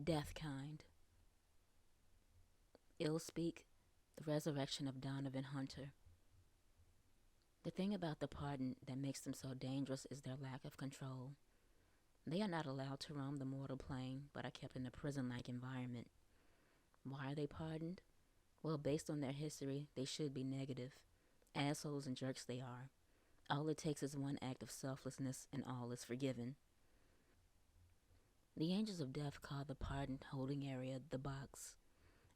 Deathkind. Illspeak, the resurrection of Donovan Hunter. The thing about the pardon that makes them so dangerous is their lack of control. They are not allowed to roam the mortal plane, but are kept in a prison-like environment. Why are they pardoned? Well, based on their history, they should be negative. Assholes and jerks they are. All it takes is one act of selflessness and all is forgiven. The angels of death call the pardon holding area the box.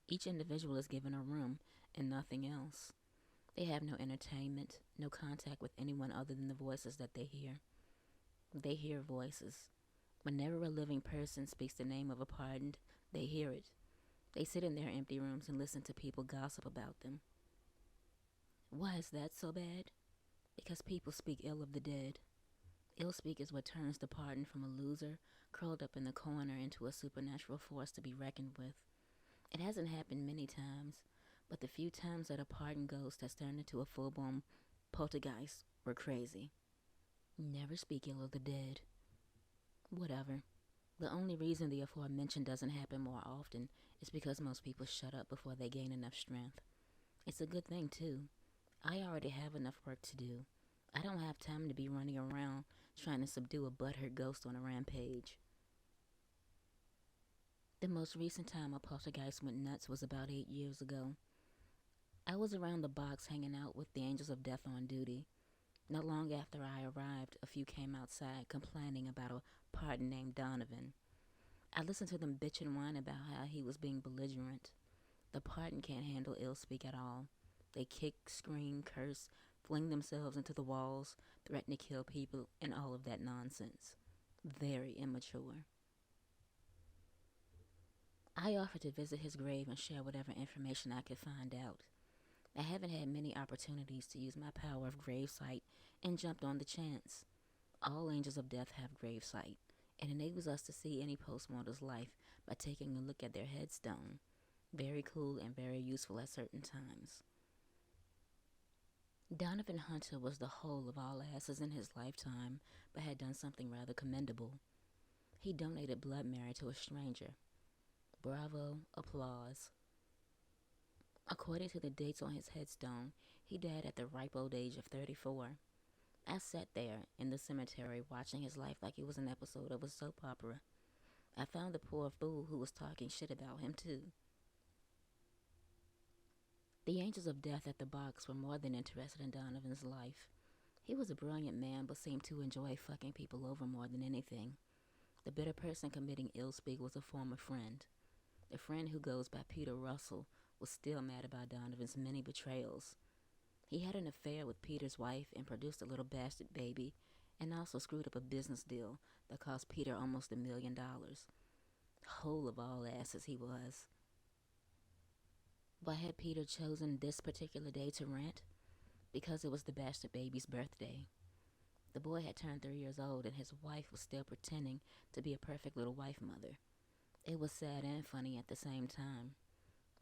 Each individual is given a room and nothing else. They have no entertainment, no contact with anyone other than the voices that they hear. They hear voices. Whenever a living person speaks the name of a pardoned, they hear it. They sit in their empty rooms and listen to people gossip about them. Why is that so bad? Because people speak ill of the dead. Illspeak is what turns the pardon from a loser, curled up in the corner, into a supernatural force to be reckoned with. It hasn't happened many times, but the few times that a pardoned ghost has turned into a full-blown poltergeist were crazy. Never speak ill of the dead. Whatever. The only reason the aforementioned doesn't happen more often is because most people shut up before they gain enough strength. It's a good thing, too. I already have enough work to do. I don't have time to be running around trying to subdue a butthurt ghost on a rampage. The most recent time a poltergeist went nuts was about 8 years ago. I was around the box hanging out with the angels of death on duty. Not long after I arrived, a few came outside complaining about a pardon named Donovan. I listened to them bitch and whine about how he was being belligerent. The pardon can't handle Illspeak at all. They kick, scream, curse, fling themselves into the walls, threaten to kill people, and all of that nonsense. Very immature. I offered to visit his grave and share whatever information I could find out. I haven't had many opportunities to use my power of gravesight and jumped on the chance. All angels of death have gravesight. It enables us to see any postmortal's life by taking a look at their headstone. Very cool and very useful at certain times. Donovan Hunter was the whole of all asses in his lifetime, but had done something rather commendable. He donated blood marrow to a stranger. Bravo, applause. According to the dates on his headstone, he died at the ripe old age of 34. I sat there in the cemetery watching his life like it was an episode of a soap opera. I found the poor fool who was talking shit about him too. The angels of death at the box were more than interested in Donovan's life. He was a brilliant man but seemed to enjoy fucking people over more than anything. The bitter person committing Illspeak was a former friend. The friend who goes by Peter Russell was still mad about Donovan's many betrayals. He had an affair with Peter's wife and produced a little bastard baby, and also screwed up a business deal that cost Peter almost $1 million. Whole of all asses he was. Why had Peter chosen this particular day to rant? Because it was the bastard baby's birthday. The boy had turned 3 years old and his wife was still pretending to be a perfect little wife mother. It was sad and funny at the same time.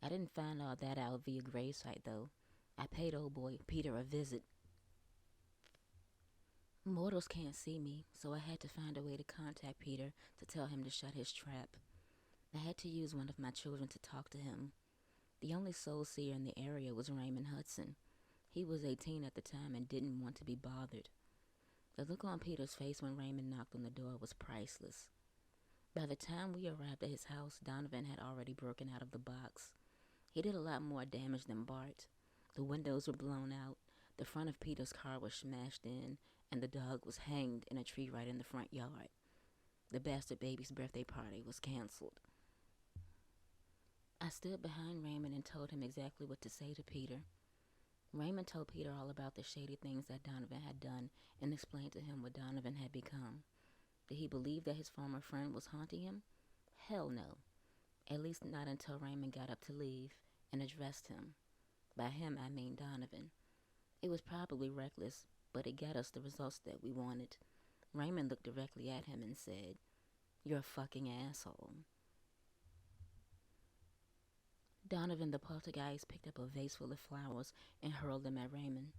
I didn't find all that out via gravesite though. I paid old boy Peter a visit. Mortals can't see me, so I had to find a way to contact Peter to tell him to shut his trap. I had to use one of my children to talk to him. The only soulseer in the area was Raymond Hudson. He was 18 at the time and didn't want to be bothered. The look on Peter's face when Raymond knocked on the door was priceless. By the time we arrived at his house, Donovan had already broken out of the box. He did a lot more damage than Bart. The windows were blown out, the front of Peter's car was smashed in, and the dog was hanged in a tree right in the front yard. The bastard baby's birthday party was canceled. I stood behind Raymond and told him exactly what to say to Peter. Raymond told Peter all about the shady things that Donovan had done and explained to him what Donovan had become. Did he believe that his former friend was haunting him? Hell no. At least not until Raymond got up to leave and addressed him. By him, I mean Donovan. It was probably reckless, but it got us the results that we wanted. Raymond looked directly at him and said, "You're a fucking asshole." Donovan the poltergeist picked up a vase full of flowers and hurled them at Raymond.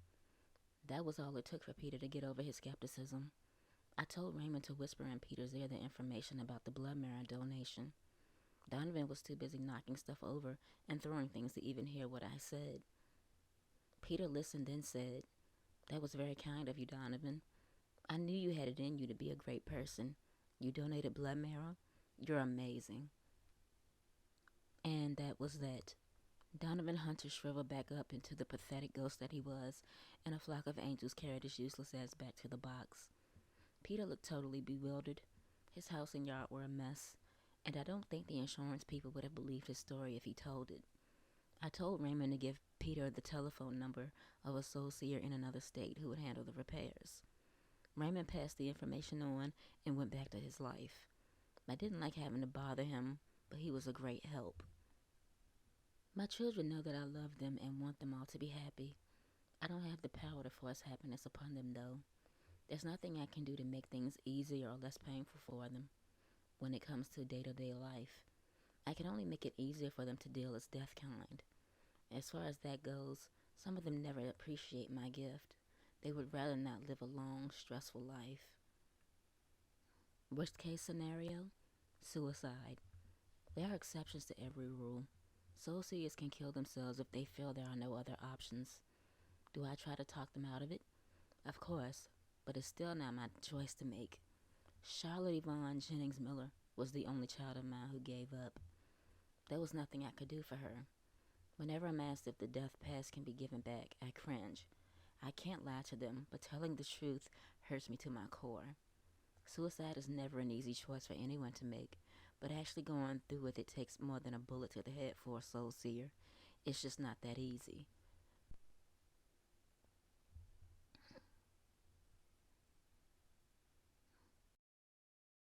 That was all it took for Peter to get over his skepticism. I told Raymond to whisper in Peter's ear the information about the blood marrow donation. Donovan was too busy knocking stuff over and throwing things to even hear what I said. Peter listened, then said, "That was very kind of you, Donovan. I knew you had it in you to be a great person. You donated blood marrow? You're amazing." And that was that. Donovan Hunter shriveled back up into the pathetic ghost that he was, and a flock of angels carried his useless ass back to the box. Peter looked totally bewildered. His house and yard were a mess, and I don't think the insurance people would have believed his story if he told it. I told Raymond to give Peter the telephone number of a soulseer in another state who would handle the repairs. Raymond passed the information on and went back to his life. I didn't like having to bother him, but he was a great help. My children know that I love them and want them all to be happy. I don't have the power to force happiness upon them, though. There's nothing I can do to make things easier or less painful for them when it comes to day-to-day life. I can only make it easier for them to deal as Deathkind. As far as that goes, some of them never appreciate my gift. They would rather not live a long, stressful life. Worst case scenario? Suicide. There are exceptions to every rule. Soulseers can kill themselves if they feel there are no other options. Do I try to talk them out of it? Of course, but it's still not my choice to make. Charlotte Yvonne Jennings Miller was the only child of mine who gave up. There was nothing I could do for her. Whenever I'm asked if the death pass can be given back, I cringe. I can't lie to them, but telling the truth hurts me to my core. Suicide is never an easy choice for anyone to make, but actually going through with it takes more than a bullet to the head for a soulseer. It's just not that easy.